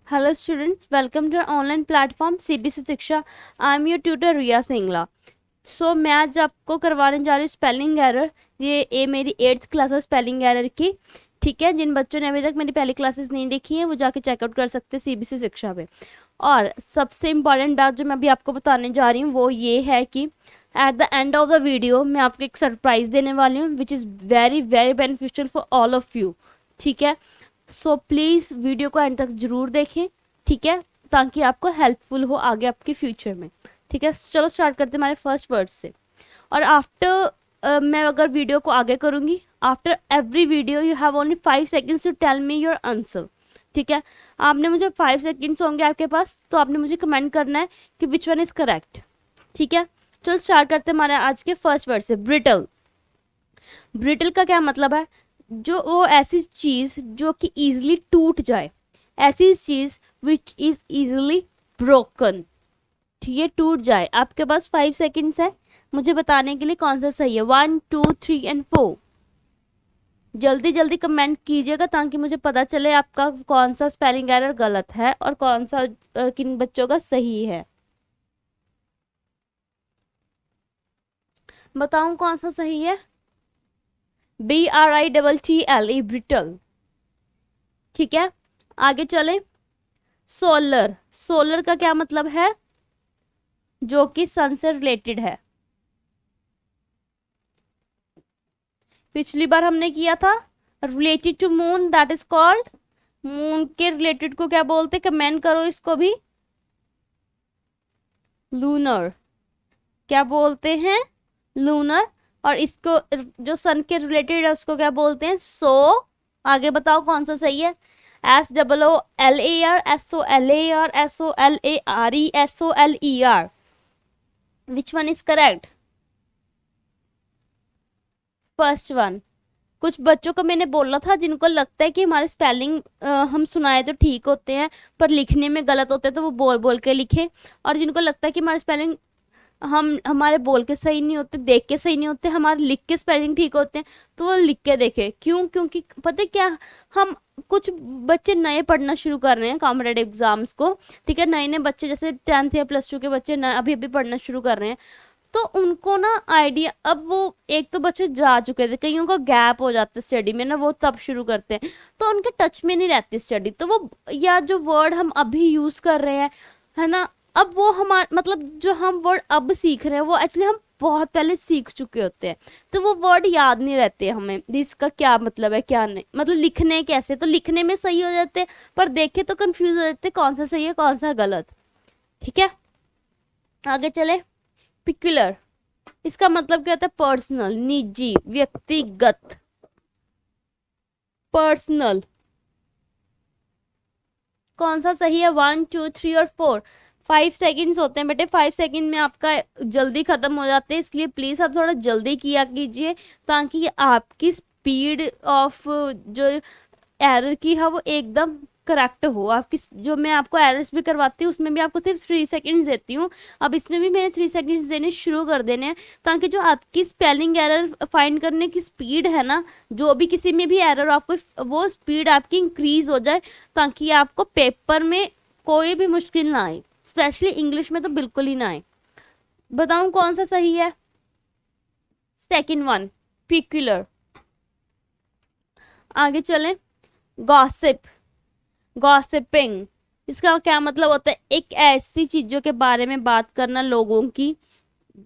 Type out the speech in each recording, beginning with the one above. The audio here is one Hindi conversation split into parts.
Hello students, welcome to our online platform CBC शिक्षा. आई एम योर ट्यूटर रिया सिंगला. मैं आज आपको करवाने जा रही हूँ स्पेलिंग एरर. ये मेरी 8th क्लास है स्पेलिंग एरर की. ठीक है, जिन बच्चों ने अभी तक मेरी पहली क्लासेस नहीं देखी है वो जाके चेकआउट कर सकते हैं CBC शिक्षा पे. और सबसे इम्पॉर्टेंट बात जो मैं अभी आपको बताने जा रही हूँ वो ये है कि at the end of the video मैं आपको एक सरप्राइज देने वाली हूँ which is very very beneficial for all of you. ठीक है, प्लीज़ वीडियो को एंड तक ज़रूर देखें. ठीक है, ताकि आपको हेल्पफुल हो आगे आपके फ्यूचर में. ठीक है, चलो स्टार्ट करते हैं हमारे फर्स्ट वर्ड से. और आफ्टर मैं अगर वीडियो को आगे करूँगी, after every video you have only 5 seconds to tell me your answer. ठीक है, आपने मुझे 5 सेकेंड्स होंगे आपके पास, तो आपने मुझे कमेंट करना है कि विच वन इज़ करेक्ट. ठीक है, चलो स्टार्ट करते हैं हमारे आज के फर्स्ट वर्ड से. ब्रिटल. ब्रिटल का क्या मतलब है? जो वो ऐसी चीज़ जो कि ईजिली टूट जाए, ऐसी चीज़ विच इज़ ईजिली ब्रोकन. ठीक है, टूट जाए. आपके पास 5 सेकेंड्स है मुझे बताने के लिए कौन सा सही है. 1 2 3 एंड 4. जल्दी जल्दी कमेंट कीजिएगा ताकि मुझे पता चले आपका कौन सा स्पेलिंग एरर गलत है और कौन सा किन बच्चों का सही है. बताऊं कौन सा सही है? BRITTLE brittle. ठीक है, आगे चले. सोलर. सोलर का क्या मतलब है? जो कि सन से रिलेटेड है. पिछली बार हमने किया था related to moon, that is called. Moon के रिलेटेड को क्या बोलते? कमेंट करो इसको भी. लूनर. क्या बोलते हैं? लूनर. और इसको जो सन के रिलेटेड है उसको क्या बोलते हैं? सो. आगे बताओ कौन सा सही है? SOOLAR SOLAR SOLARE SOLER. Which one is correct? First one. कुछ बच्चों को मैंने बोला था जिनको लगता है कि हमारे स्पेलिंग हम सुनाए तो ठीक होते हैं पर लिखने में गलत होते हैं, तो वो बोल बोल के लिखे. और जिनको लगता है कि हमारे स्पेलिंग हमारे बोल के सही नहीं होते, देख के सही नहीं होते, हमारे लिख के स्पेलिंग ठीक होते हैं, तो वो लिख के देखे. क्यों? क्योंकि पता है क्या, हम कुछ बच्चे नए पढ़ना शुरू कर रहे हैं कॉम्पिटेटिव एग्जाम्स को. ठीक है, नए नए बच्चे जैसे 10th या +2 के बच्चे अभी अभी पढ़ना शुरू कर रहे हैं, तो उनको ना आइडिया, अब वो एक तो बच्चे जा चुके थे, कईयों का गैप हो जाता है स्टडी में ना, वो तब शुरू करते हैं, तो उनके टच में नहीं रहती स्टडी, तो वो या जो वर्ड हम अभी यूज कर रहे हैं है ना, अब वो हमारे मतलब जो हम वर्ड अब सीख रहे हैं वो एक्चुअली हम बहुत पहले सीख चुके होते हैं, तो वो वर्ड याद नहीं रहते हमें इसका क्या मतलब है क्या नहीं, मतलब लिखने कैसे, तो लिखने में सही हो जाते हैं पर देखे तो कंफ्यूज हो जाते कौन सा सही है कौन सा गलत. ठीक है, आगे चले. पिक्युलर. इसका मतलब क्या होता है? पर्सनल, निजी, व्यक्तिगत. पर्सनल. कौन सा सही है? 1 2 3 और 4. 5 सेकेंड्स होते हैं बेटे, 5 सेकेंड में आपका जल्दी खत्म हो जाते हैं, इसलिए प्लीज आप थोड़ा जल्दी किया कीजिए ताकि आपकी स्पीड ऑफ जो एरर की है वो एकदम करेक्ट हो. आपकी जो मैं आपको एरर्स भी करवाती हूँ उसमें भी आपको सिर्फ 3 सेकेंड्स देती हूँ, अब इसमें भी मैंने 3 सेकेंड्स देने शुरू कर देने हैं ताकि जो आपकी स्पेलिंग एरर फाइंड करने की स्पीड है ना, जो भी किसी में भी एरर आपको वो स्पीड आपकी इंक्रीज हो जाए ताकि आपको पेपर में कोई भी मुश्किल ना आए, स्पेशली इंग्लिश में तो बिल्कुल ही ना आए. बताऊं कौन सा सही है? Second one, peculiar. आगे चलें. गॉसिप. गॉसिपिंग. इसका क्या मतलब होता है? एक ऐसी चीजों के बारे में बात करना लोगों की,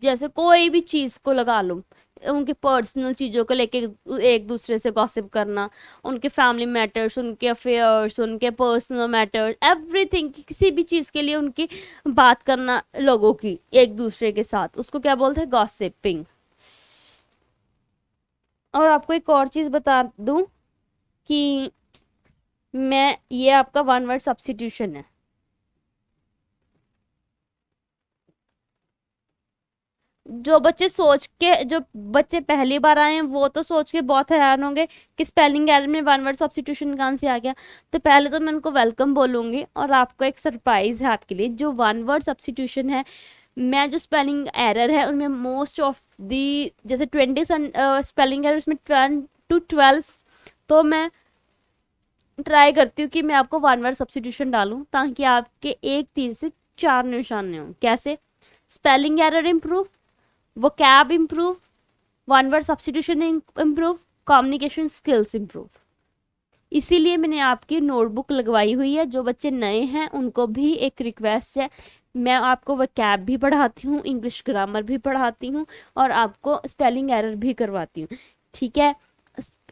जैसे कोई भी चीज को लगा लो, उनके पर्सनल चीजों को लेके एक दूसरे से गॉसिप करना, उनके फैमिली मैटर्स, उनके अफेयर्स, उनके पर्सनल मैटर्स, एवरीथिंग, किसी भी चीज के लिए उनकी बात करना लोगों की एक दूसरे के साथ, उसको क्या बोलते हैं? गॉसिपिंग. और आपको एक और चीज बता दूं कि ये आपका वन वर्ड सब्स्टिट्यूशन है. जो बच्चे पहली बार आए हैं वो तो सोच के बहुत हैरान होंगे कि स्पेलिंग एरर में वन वर्ड सब्स्टिट्यूशन कहाँ से आ गया. तो पहले तो मैं उनको वेलकम बोलूंगी और आपको एक सरप्राइज है आपके लिए. जो वन वर्ड सब्स्टिट्यूशन है, मैं जो स्पेलिंग एरर है उनमें मोस्ट ऑफ दी जैसे 20 स्पेलिंग एरर उसमें 10 to 12, तो मैं ट्राई करती हूँ कि मैं आपको वन वर्ड सब्स्टिट्यूशन डालूं ताकि आपके एक तीर से चार निशाने हों। कैसे? Spelling error improve, vocab improve, one word substitution improve, communication skills improve. इसीलिए मैंने आपकी नोटबुक लगवाई हुई है। जो बच्चे नए हैं उनको भी एक रिक्वेस्ट है, मैं आपको वोकैब भी पढ़ाती हूँ, इंग्लिश ग्रामर भी पढ़ाती हूँ और आपको स्पेलिंग एरर भी करवाती हूँ। ठीक है,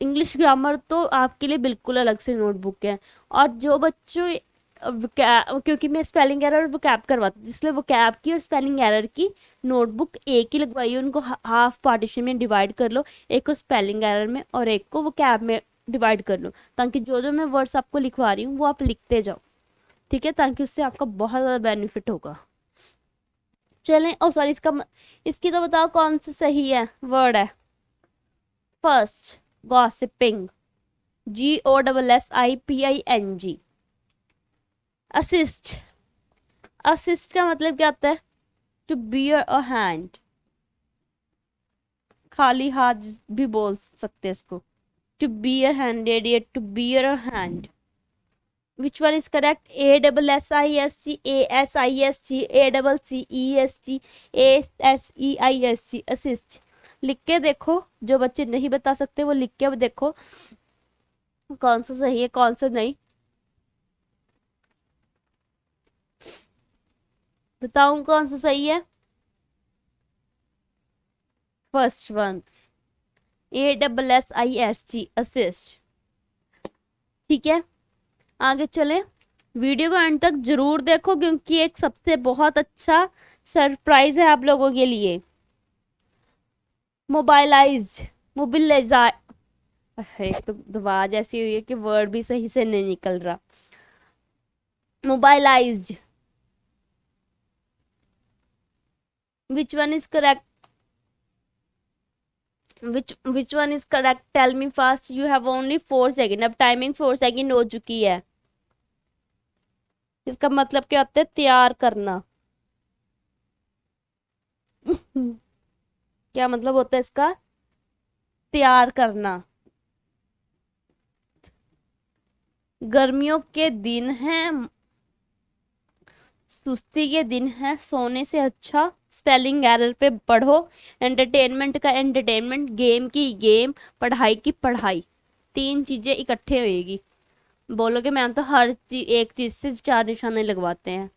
इंग्लिश ग्रामर तो आपके लिए बिल्कुल अलग से नोटबुक है। और जो बच्चों क्योंकि मैं स्पेलिंग एरर और वोकैब करवाती हूँ, इसलिए वोकैब की और स्पेलिंग एरर की नोटबुक एक ही लगवाई है। उनको हाफ पार्टीशन में डिवाइड कर लो, एक को स्पेलिंग एरर में और एक को वोकैब में डिवाइड कर लो, ताकि जो जो मैं वर्ड्स आपको लिखवा रही हूँ वो आप लिखते जाओ। ठीक है, ताकि उससे आपका बहुत ज़्यादा बेनिफिट होगा। चलें, ओ सॉरी, इसकी तो बताओ कौन सा सही है वर्ड है। First, gossiping, GOSSIPING। Assist, assist का मतलब क्या होता है? टू बियर अ हैंड, खाली हाथ भी बोल सकते हैं इसको। टू बियर हैंडेड या to bear a hand. Which one is correct? ASSIST, ASIST, ACCEST, ASSEIST, assist। लिख के देखो, जो बच्चे नहीं बता सकते वो लिख के देखो कौन सा सही है कौन सा नहीं। बताऊं कौन सा सही है? First one, ASSIST, assist. ठीक है, आगे चलें। वीडियो को अंत तक जरूर देखो क्योंकि एक सबसे बहुत अच्छा सरप्राइज है आप लोगों के लिए। मोबाइलाइज्ड, मोबिलाइजा, एक तो आवाज ऐसी हुई है कि वर्ड भी सही से नहीं निकल रहा। Mobilised, which one is correct? which one is correct? Tell me fast. You have only 4 second. अब टाइमिंग 4 सेकेंड हो चुकी है। इसका मतलब क्या होता है? तैयार करना। क्या मतलब होता है इसका? तैयार करना। गर्मियों के दिन हैं, सुस्ती के दिन है, सोने से अच्छा स्पेलिंग एरर पे पढ़ो, एंटरटेनमेंट का एंटरटेनमेंट, गेम की गेम, पढ़ाई की पढ़ाई, तीन चीजें इकट्ठे होएगी। बोलोगे मैम तो हर चीज एक चीज से चार निशाने लगवाते हैं,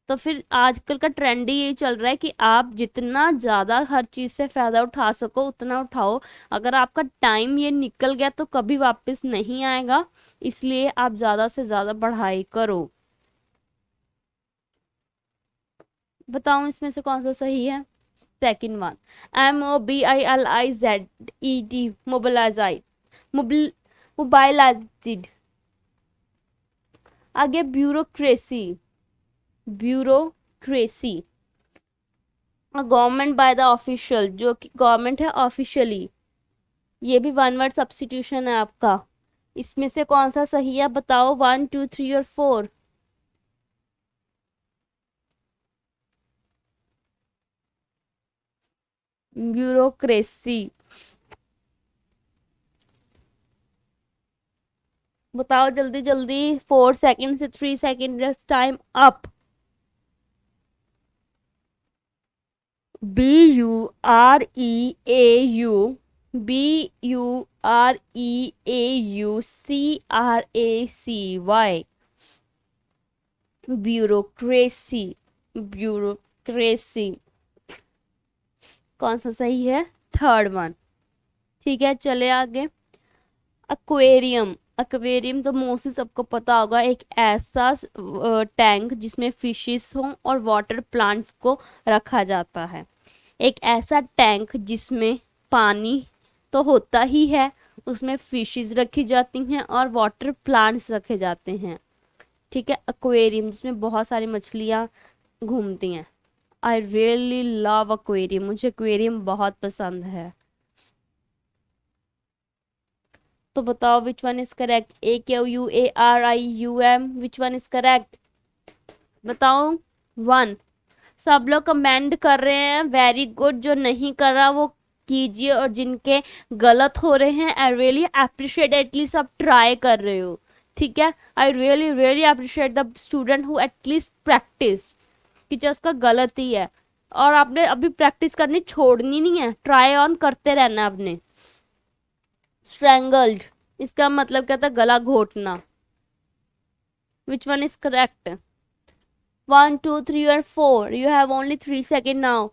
तो फिर आजकल का ट्रेंड ही यही चल रहा है कि आप जितना ज़्यादा हर चीज़ से फ़ायदा उठा सको उतना उठाओ। अगर आपका टाइम ये निकल गया तो कभी वापस नहीं आएगा, इसलिए आप ज़्यादा से ज़्यादा पढ़ाई करो। बताऊं इसमें से कौन सा सही है? Second one, MOBILIZED, मोबिलाइजाइड, मोबाइलाइज्ड। आगे bureaucracy, bureaucracy, government by the official, जो कि गवर्नमेंट है ऑफिशियली, ये भी वन वर्ड सब्स्टिट्यूशन है आपका। इसमें से कौन सा सही है बताओ? 1 2 3 और 4। ब्यूरोक्रेसी, बताओ जल्दी जल्दी। 4 सेकेंड से 3 second, just time up. BUREAU, BUREAUCRACY, bureaucracy, bureaucracy. कौन सा सही है? Third one. ठीक है, चले आगे। एक्वेरियम, एक्वेरियम तो मोस्टली सबको पता होगा, एक ऐसा टैंक जिसमें फिशेस हों और वाटर प्लांट्स को रखा जाता है। एक ऐसा टैंक जिसमें पानी तो होता ही है, उसमें फिशेस रखी जाती हैं और वाटर प्लांट्स रखे जाते हैं। ठीक है, एक्वेरियम जिसमें बहुत सारी मछलियाँ घूमती हैं। आई रियली लव एक्वेरियम, मुझे एक्वेरियम बहुत पसंद है। तो बताओ विच one is correct? AQUARIUM, which one is correct? बताओ। 1। सब लोग कमेंट कर रहे हैं, वेरी गुड। जो नहीं कर रहा वो कीजिए, और जिनके गलत हो रहे हैं आई रियली अप्रिशिएट, एटलीस्ट आप ट्राई कर रहे हो। ठीक है। I really really appreciate the student who at least practice, कि जो उसका गलत ही है और आपने अभी प्रैक्टिस करनी छोड़नी नहीं है, ट्राई ऑन करते रहना है आपने। स्ट्रैंगल्ड, इसका मतलब क्या था, गला घोटना। Which one is correct? 1 2 3 और 4, you have only 3 second now.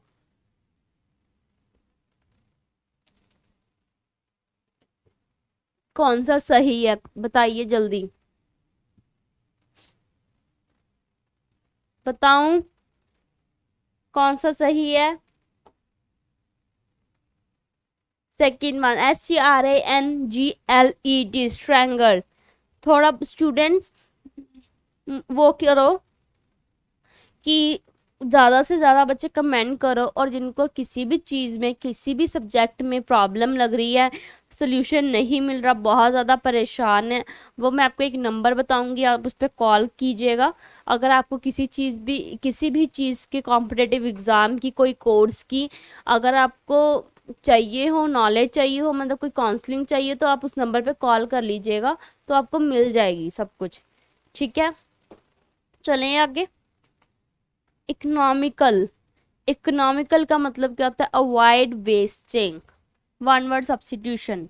कौन सा सही है बताइए जल्दी, बताऊं कौन सा सही है? Second one, STRANGLED, strangle. थोड़ा स्टूडेंट्स वो करो कि ज़्यादा से ज़्यादा बच्चे कमेंट करो, और जिनको किसी भी चीज़ में किसी भी सब्जेक्ट में प्रॉब्लम लग रही है, सोल्यूशन नहीं मिल रहा, बहुत ज़्यादा परेशान है, वो मैं आपको एक नंबर बताऊंगी, आप उस पर कॉल कीजिएगा। अगर आपको किसी भी चीज़ के कॉम्पिटिटिव एग्ज़ाम की, कोई कोर्स की अगर आपको चाहिए हो, नॉलेज चाहिए हो, मतलब कोई काउंसलिंग चाहिए, तो आप उस नंबर पे कॉल कर लीजिएगा, तो आपको मिल जाएगी सब कुछ। ठीक है, चलें आगे। इकोनॉमिकल, इकोनॉमिकल का मतलब क्या होता है? Avoid wasting, one word substitution.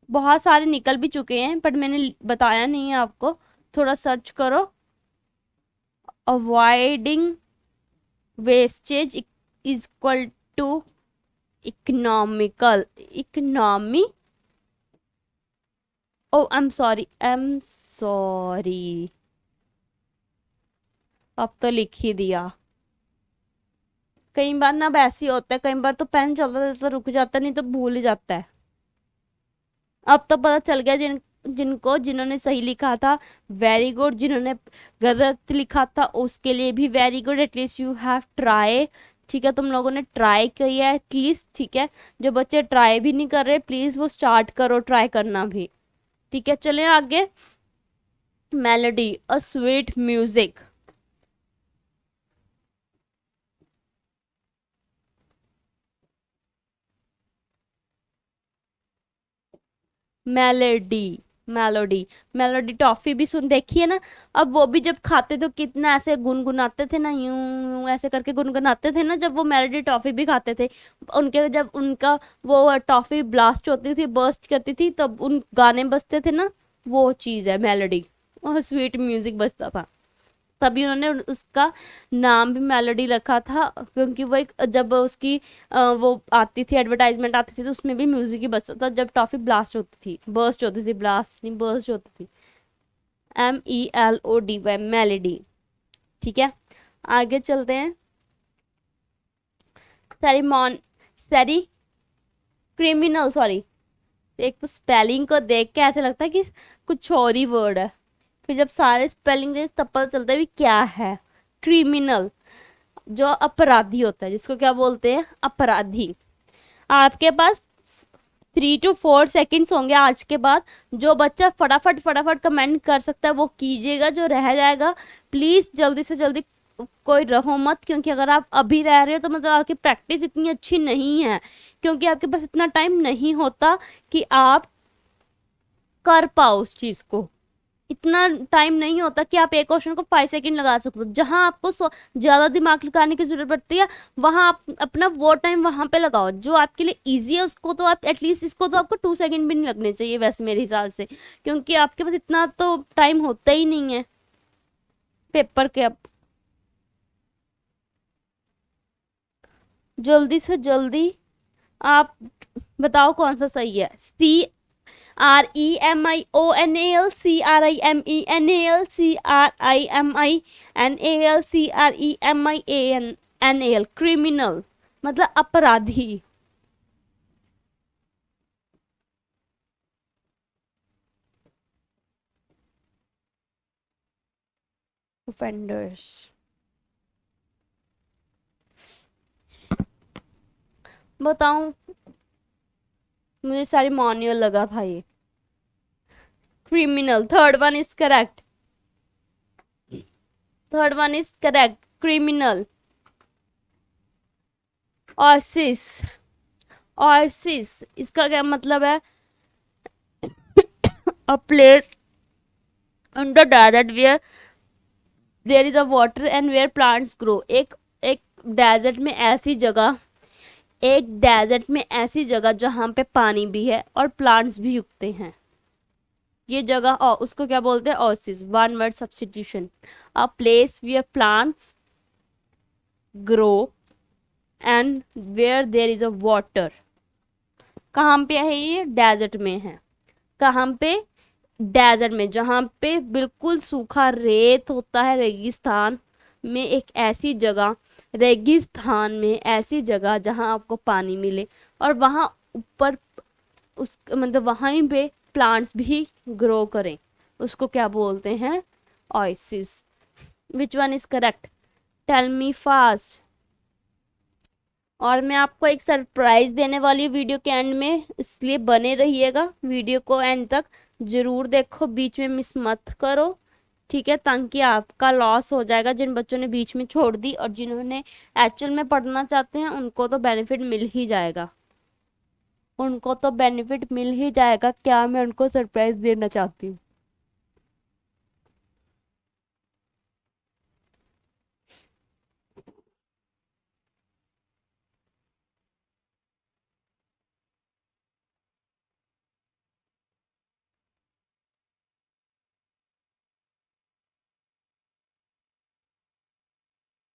बहुत सारे निकल भी चुके हैं बट मैंने बताया नहीं है आपको, थोड़ा सर्च करो। Avoiding wastage is equal to economical, economy, oh I am sorry, अब तो लिख ही दिया। कई बार ना अब ऐसे ही होता है, कई बार तो पेन चलता है तो रुक जाता है, नहीं तो भूल ही जाता है। अब तो पता चल गया जिन्होंने सही लिखा था वेरी गुड, जिन्होंने गलत लिखा था उसके लिए भी very good, at least you have try. ठीक है, तुम लोगों ने ट्राई किया है एटलीस्ट। ठीक है, जो बच्चे ट्राई भी नहीं कर रहे प्लीज वो स्टार्ट करो ट्राई करना भी। ठीक है, चलें आगे। Melody, a sweet music. Melody, melody, melody toffee भी सुन देखी है ना। अब वो भी जब खाते तो कितना ऐसे गुनगुनाते थे ना, यूं यूं ऐसे करके गुनगुनाते थे ना, जब वो मेलोडी टॉफी भी खाते थे। उनके जब उनका वो टॉफी ब्लास्ट होती थी, बर्स्ट करती थी, तब उन गाने बजते थे ना, वो चीज़ है मेलोडी, और स्वीट म्यूजिक बजता था। तभी उन्होंने उसका नाम भी मेलोडी रखा था, क्योंकि वो एक जब उसकी वो आती थी, एडवर्टाइजमेंट आती थी, तो उसमें भी म्यूजिक ही बजता था जब टॉफी ब्लास्ट होती थी, बर्स्ट होती थी, ब्लास्ट नहीं बर्स्ट होती थी। MELODY, melody. ठीक है, आगे चलते हैं। सेरिमॉन, सेरी क्रिमिनल, सॉरी, एक तो स्पेलिंग को देख के ऐसे लगता है कि कुछ और ही वर्ड है, फिर जब सारे स्पेलिंग देख तब पता चलता है भी क्या है। क्रिमिनल, जो अपराधी होता है, जिसको क्या बोलते हैं? अपराधी। आपके पास 3 to 4 सेकेंड्स होंगे आज के बाद। जो बच्चा फटाफट फटाफट कमेंट कर सकता है वो कीजिएगा, जो रह जाएगा प्लीज जल्दी से जल्दी, कोई रहो मत, क्योंकि अगर आप अभी रह रहे हो तो मतलब आपकी प्रैक्टिस इतनी अच्छी नहीं है, क्योंकि आपके पास इतना टाइम नहीं होता कि आप कर पाओ उस चीज को। इतना टाइम नहीं होता कि आप एक क्वेश्चन को 5 सेकंड लगा सकते हो। जहां आपको ज्यादा दिमाग लगाने की जरूरत पड़ती है, वहां आप अपना वो टाइम वहां पे लगाओ जो आपके लिए इजी है, उसको तो आप एटलीस्ट, इसको तो आपको 2 सेकंड भी नहीं लगने चाहिए वैसे मेरे हिसाब से, क्योंकि आपके पास इतना तो टाइम होता ही नहीं है पेपर के। अब जल्दी से जल्दी आप बताओ कौन सा सही है। CREMINAL, क्रिमिनल मतलब अपराधी। ऑफेंडर्स, बताऊं, मुझे सारी मॉन्यूअल लगा था ये। Criminal, third one is correct, third one is correct, criminal. Oasis, oasis इसका क्या मतलब है? A place in the desert where there is a water and where plants grow. एक डेजर्ट में ऐसी जगह एक डेजर्ट में ऐसी जगह जहाँ पे पानी भी है और प्लांट्स भी उगते हैं। ये जगह उसको क्या बोलते हैं? Oasis. One word substitution. A place where plants grow and where there is a water. कहाँ पे है ये? डेजर्ट में है। कहाँ पे? डेजर्ट में, जहाँ पे बिल्कुल सूखा रेत होता है, रेगिस्तान में एक ऐसी जगह, रेगिस्तान में ऐसी जगह जहाँ आपको पानी मिले और वहाँ ऊपर उस मतलब वहीं पे प्लांट्स भी ग्रो करें, उसको क्या बोलते हैं? Oasis. Which one is correct? Tell me fast. और मैं आपको एक सरप्राइज देने वाली हूँ वीडियो के एंड में, इसलिए बने रहिएगा, वीडियो को एंड तक जरूर देखो, बीच में मिस मत करो, ठीक है? ताकि आपका लॉस हो जाएगा। जिन बच्चों ने बीच में छोड़ दी और जिन्होंने एक्चुअल में पढ़ना चाहते हैं उनको तो बेनिफिट मिल ही जाएगा, उनको तो बेनिफिट मिल ही जाएगा। क्या मैं उनको सरप्राइज देना चाहती हूँ।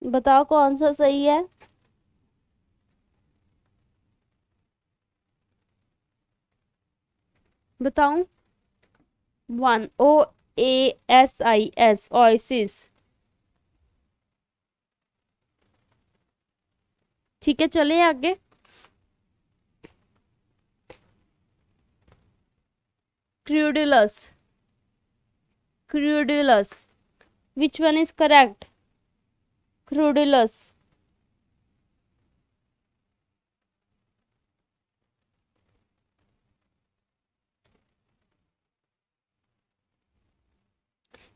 बताओ कौन सा सही है? बताऊं? One, OASIS, oasis. ठीक है, चले आगे। Credulous, credulous. Which one is correct? Credulous.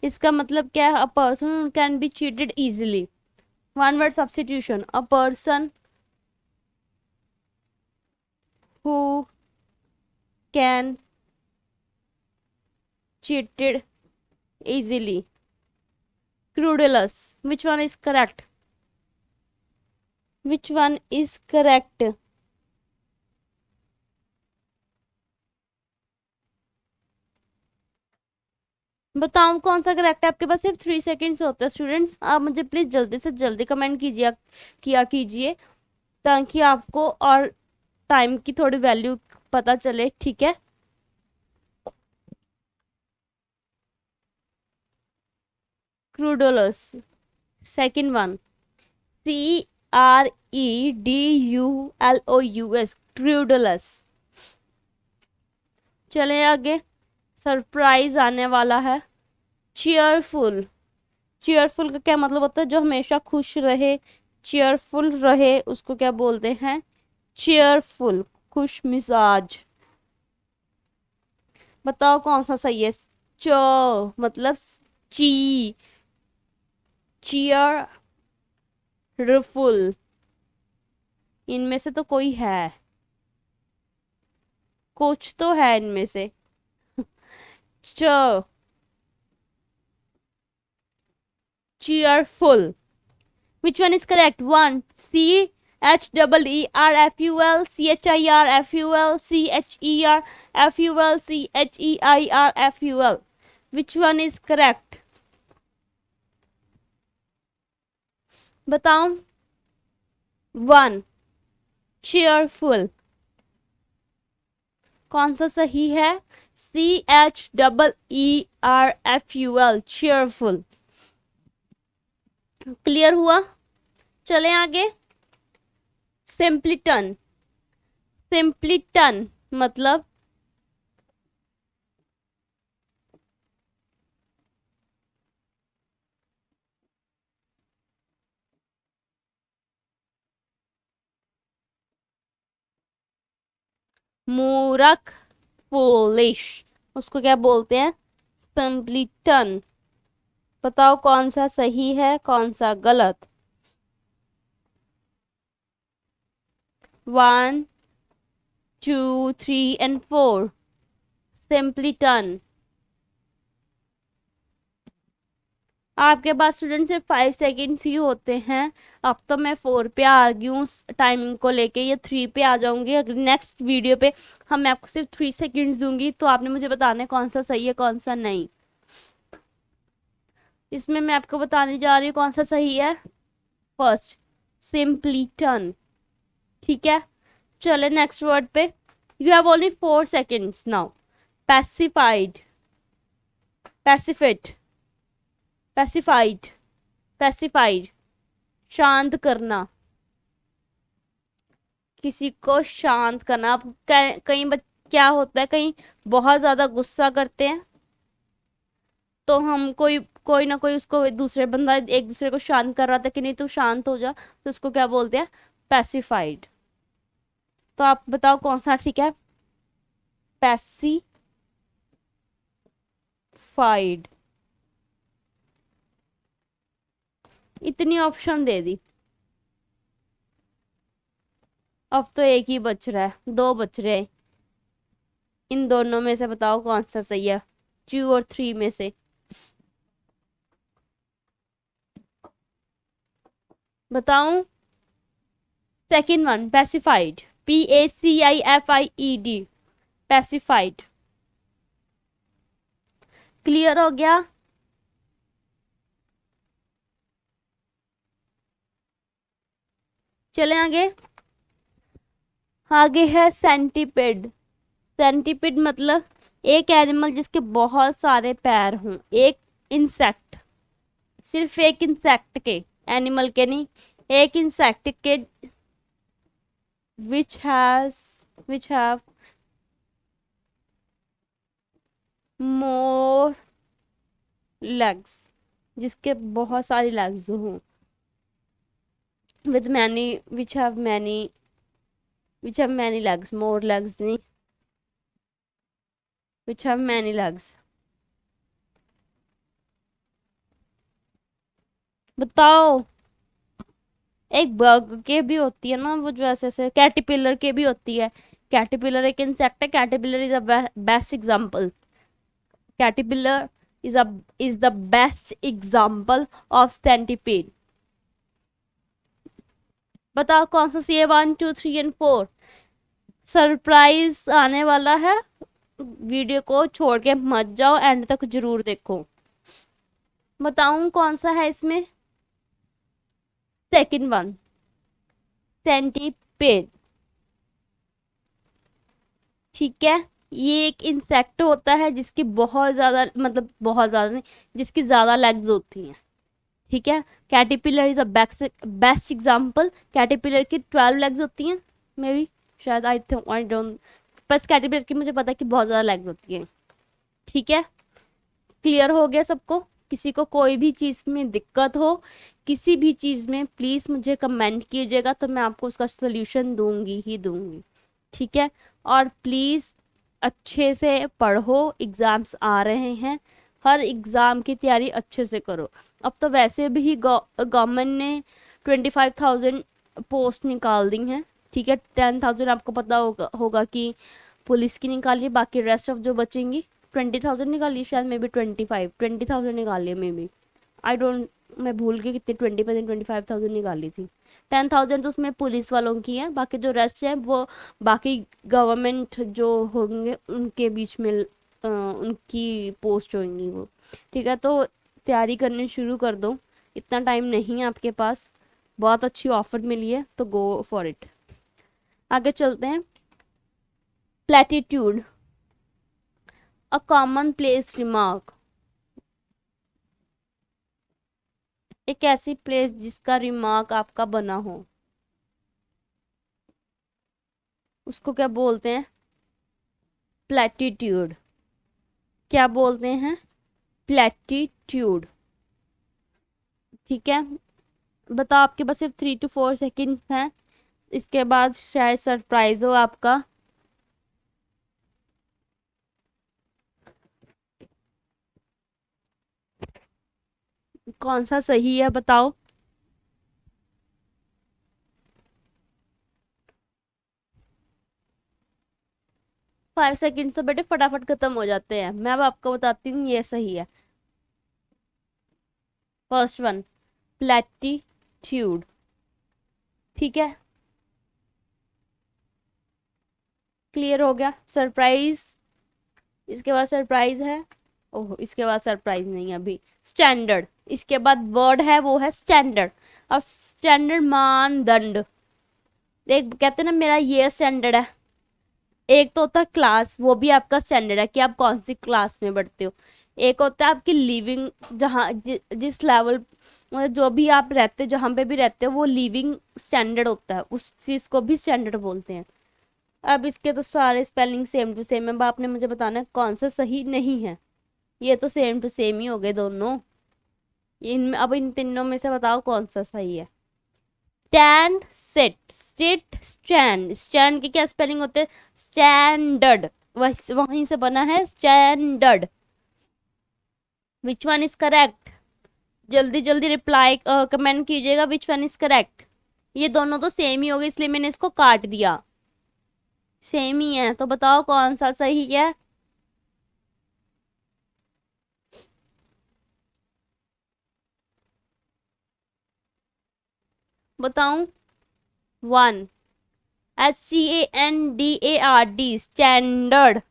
इसका मतलब क्या है? A person can be cheated easily. One word substitution. A person who can cheated easily. Crudulous. Which one is correct? Which one is correct? बताओ कौन सा करेक्ट है? आपके पास सिर्फ 3 सेकेंड्स होते हैं स्टूडेंट्स, आप मुझे प्लीज जल्दी से जल्दी कमेंट कीजिए, किया कीजिए, ताकि आपको और टाइम की थोड़ी वैल्यू पता चले, ठीक है? Credulous. Second one, CREDULOUS, credulous. चले आगे, सरप्राइज आने वाला है। चीयरफुल। चीयरफुल का क्या मतलब होता है? जो हमेशा खुश रहे, चीयरफुल रहे, उसको क्या बोलते हैं? चीयरफुल, खुश मिजाज। बताओ कौन सा सही है? च मतलब ची, चीयरफुल। इनमें से तो कोई है, कुछ तो है इनमें से। च, cheerful. Which one is correct? One, CHEERFUL, CHIRFUL. Which one is correct? बताओ। One, cheerful। कौन सा सही है? CHEERFUL, cheerful। क्लियर हुआ? चले आगे। सिंपलीटन। सिंपलीटन मतलब मूर्ख, फूलिश, उसको क्या बोलते हैं? सिंपलीटन। बताओ कौन सा सही है, कौन सा गलत? One, two, three and four. Simpleton. आपके पास स्टूडेंट सिर्फ 5 सेकेंड्स ही होते हैं। अब तो मैं 4 पे आ गई हूँ टाइमिंग को लेके, ये 3 पे आ जाऊंगी। अगर नेक्स्ट वीडियो पे हम मैं आपको सिर्फ 3 सेकेंड्स दूंगी, तो आपने मुझे बताना है कौन सा सही है कौन सा नहीं। इसमें मैं आपको बताने जा रही हूँ कौन सा सही है। First, simpleton. ठीक है, चले नेक्स्ट वर्ड पे। You have only 4 seconds now. Pacified, pacified, pacified, pacified, शांत करना, किसी को शांत करना। अब कहीं क्या होता है, कहीं बहुत ज्यादा गुस्सा करते हैं, तो हम कोई कोई ना कोई उसको दूसरे बंदा एक दूसरे को शांत कर रहा था कि नहीं तू शांत हो जा, तो उसको क्या बोलते हैं, पैसिफाइड। तो आप बताओ कौन सा ठीक है। पैसिफाइड। इतनी ऑप्शन दे दी, अब तो एक ही बच रहा है, 2 बच रहे हैं। इन दोनों में से बताओ कौन सा सही है, 2 और 3 में से। बताऊं? Second one, pacified, PACIFIED, pacified. Clear हो गया? चले आगे। आगे है सेंटीपिड। सेंटीपिड मतलब एक एनिमल जिसके बहुत सारे पैर हों, एक इंसेक्ट, सिर्फ एक इंसेक्ट के, एनिमल के नहीं, एक इंसेक्ट के, which have more legs, जिसके बहुत सारी legs हों, with many, which have many legs, more legs नहीं, which have many legs। बताओ। एक बग के भी होती है ना वो, जो ऐसे ऐसे, कैटरपिलर के भी होती है। कैटरपिलर एक इंसेक्ट है, caterpillar is a best example. Caterpillar is a is the best example of centipede। बताओ कौन सा सी है, 1 2 3 और 4। सरप्राइज आने वाला है, वीडियो को छोड़ के मत जाओ, एंड तक जरूर देखो। बताऊं कौन सा है इसमें? Second one, centipede. ठीक है, ये एक इंसेक्ट होता है जिसकी बहुत ज्यादा, मतलब बहुत ज्यादा नहीं, जिसकी ज्यादा लेग्स होती हैं। ठीक है, caterpillar is a best example. Caterpillar की 12 लेग्स होती हैं, मे बी, शायद, आई डोंट, बस कैटरपिलर की मुझे पता है कि बहुत ज्यादा लेग्स होती हैं। ठीक है, क्लियर हो गया सबको? किसी को कोई भी चीज़ में दिक्कत हो, किसी भी चीज़ में, प्लीज़ मुझे कमेंट कीजिएगा, तो मैं आपको उसका सोल्यूशन दूंगी ही दूंगी। ठीक है, और प्लीज़ अच्छे से पढ़ो, एग्ज़ाम्स आ रहे हैं, हर एग्ज़ाम की तैयारी अच्छे से करो। अब तो वैसे भी गवर्नमेंट ने 25,000 पोस्ट निकाल दी हैं। ठीक है, 10,000 आपको पता होगा कि पुलिस की निकाली, बाकी रेस्ट ऑफ जो बचेंगी, 20,000 निकाली शायद, मे बी 20,000 निकाली है, मे बी, आई डोंट, मैं भूल गई कितनी, 20% 25,000 निकाली थी। 10,000 तो उसमें पुलिस वालों की है, बाकी जो रेस्ट है वो बाकी गवर्नमेंट जो होंगे उनके बीच में उनकी पोस्ट होंगी वो। ठीक है, तो तैयारी करनी शुरू कर दो, इतना टाइम नहीं है आपके पास, बहुत अच्छी ऑफर मिली है, तो गो फॉर इट। आगे चलते हैं। Platitude, a common place remark, एक ऐसी प्लेस जिसका रिमार्क आपका बना हो, उसको क्या बोलते हैं? प्लेटिट्यूड। क्या बोलते हैं? प्लेटिट्यूड। ठीक है, बताओ, आपके पास सिर्फ 3 to 4 सेकेंड हैं, इसके बाद शायद सरप्राइज हो आपका। कौन सा सही है बताओ। 5 सेकेंड तो बेटे फटाफट खत्म हो जाते हैं, मैं अब आपको बताती हूँ ये सही है। फर्स्ट वन प्लेटिट्यूड, ठीक है, क्लियर हो गया। सरप्राइज, इसके बाद सरप्राइज है, ओह इसके बाद सरप्राइज नहीं है अभी, स्टैंडर्ड, इसके बाद वर्ड है वो है स्टैंडर्ड। अब स्टैंडर्ड मानदंड, देख कहते हैं ना मेरा ये स्टैंडर्ड है, एक तो होता है क्लास, वो भी आपका स्टैंडर्ड है कि आप कौन सी क्लास में पढ़ते हो। एक होता है आपकी लिविंग, जहाँ जिस लेवल मतलब जो भी आप रहते हो, जहाँ पे भी रहते हो, वो लिविंग स्टैंडर्ड होता है, उस चीज़ को भी स्टैंडर्ड बोलते हैं। अब इसके तो सारे स्पेलिंग सेम टू सेम है, आपने मुझे बताना है कौन सा सही नहीं है। ये तो सेम टू सेम ही हो गए दोनों, इनमें अब इन तीनों में से बताओ कौन सा सही है। Stand, set, sit, stand, stand के क्या स्पेलिंग होते हैं, स्टैंडर्ड, वहीं से बना है standard. Which one is correct, जल्दी जल्दी रिप्लाई कमेंट कीजिएगा विच वन इज करेक्ट। ये दोनों तो सेम ही हो गए इसलिए मैंने इसको काट दिया, सेम ही है, तो बताओ कौन सा सही है। बताऊं, वन, STANDARD, स्टैंडर्ड,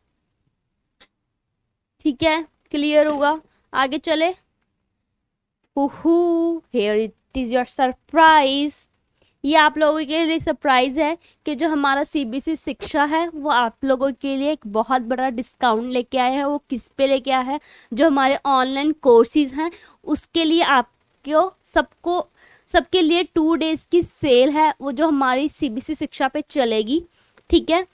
ठीक है, क्लियर होगा। आगे चले, here it is your surprise. ये आप लोगों के लिए सरप्राइज है कि जो हमारा CBSE शिक्षा है वो आप लोगों के लिए एक बहुत बड़ा डिस्काउंट लेके आया है। वो किस पे लेके आया है, जो हमारे ऑनलाइन कोर्सेज हैं उसके लिए आपको सबको सबके लिए 2 डेज की सेल है, वो जो हमारी CBSE शिक्षा पे चलेगी, ठीक है।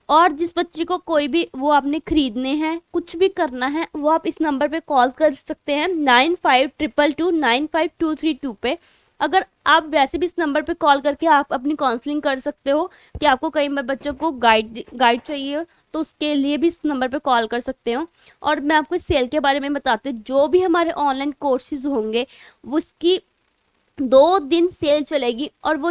और जिस बच्चे को कोई भी वो आपने खरीदने हैं, कुछ भी करना है, वो आप इस नंबर पे कॉल कर सकते हैं 9522295232 पे। अगर आप वैसे भी इस नंबर पे कॉल करके आप अपनी काउंसलिंग कर सकते हो कि आपको कई बार बच्चों को गाइड चाहिए, तो उसके लिए भी इस नंबर पे कॉल कर सकते हो। और मैं आपको इस सेल के बारे में बताती हूँ, जो भी हमारे ऑनलाइन कोर्सेज होंगे उसकी 2 दिन सेल चलेगी, और वो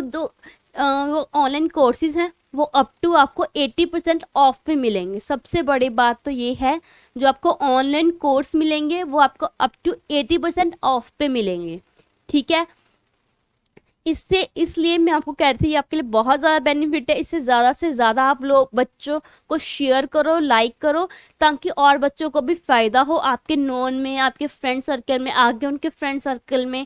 ऑनलाइन कोर्सेज हैं वो अप टू आपको 80% ऑफ पे मिलेंगे। सबसे बड़ी बात तो ये है, जो आपको ऑनलाइन कोर्स मिलेंगे वो आपको अप टू 80% ऑफ पे मिलेंगे, ठीक है। इससे इसलिए मैं आपको कह रही थी ये आपके लिए बहुत ज़्यादा बेनिफिट है। इससे ज़्यादा से ज़्यादा आप लोग बच्चों को शेयर करो, लाइक करो, ताकि और बच्चों को भी फ़ायदा हो, आपके नोन में, आपके फ्रेंड सर्कल में, आगे उनके फ्रेंड सर्कल में,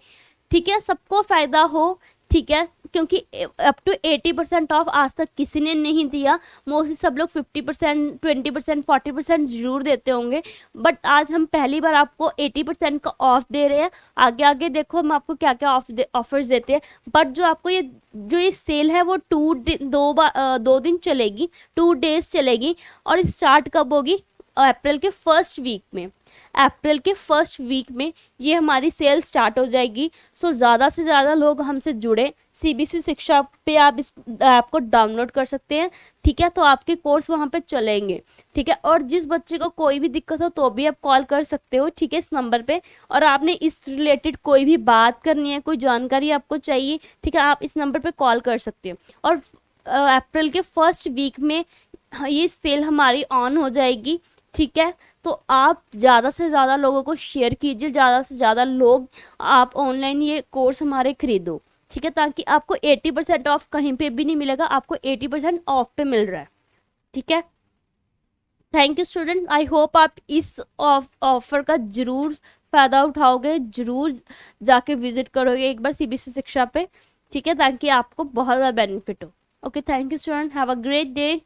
ठीक है, सबको फ़ायदा हो, ठीक है। क्योंकि अप टू 80% ऑफ आज तक किसी ने नहीं दिया, मोस्टली सब लोग 50%, 20%, 40% ज़रूर देते होंगे, बट आज हम पहली बार आपको 80% का ऑफ दे रहे हैं। आगे आगे देखो हम आपको क्या क्या ऑफर्स देते हैं, बट जो आपको ये सेल है वो 2 दिन चलेगी, 2 डेज चलेगी। और स्टार्ट कब होगी, अप्रैल के फर्स्ट वीक में, अप्रैल के फर्स्ट वीक में ये हमारी सेल स्टार्ट हो जाएगी। सो ज़्यादा से ज़्यादा लोग हमसे जुड़े, CBSE शिक्षा पे आप इस ऐप को डाउनलोड कर सकते हैं, ठीक है, तो आपके कोर्स वहाँ पे चलेंगे, ठीक है। और जिस बच्चे को कोई भी दिक्कत हो तो भी आप कॉल कर सकते हो, ठीक है, इस नंबर पे। और आपने इस रिलेटेड कोई भी बात करनी है, कोई जानकारी आपको चाहिए, ठीक है, आप इस नंबर पर कॉल कर सकते हो। और अप्रैल के फर्स्ट वीक में ये सेल हमारी ऑन हो जाएगी, ठीक है। तो आप ज़्यादा से ज़्यादा लोगों को शेयर कीजिए, ज़्यादा से ज़्यादा लोग आप ऑनलाइन ये कोर्स हमारे खरीदो, ठीक है, ताकि आपको 80% ऑफ कहीं पे भी नहीं मिलेगा, आपको 80% ऑफ पे मिल रहा है, ठीक है। Thank you student, I hope आप इस ऑफर का जरूर फ़ायदा उठाओगे, जरूर जाके विजिट करोगे एक बार CBSE शिक्षा पे, ठीक है, ताकि आपको बहुत ज़्यादा बेनिफिट हो। Okay, thank you student, have a great day.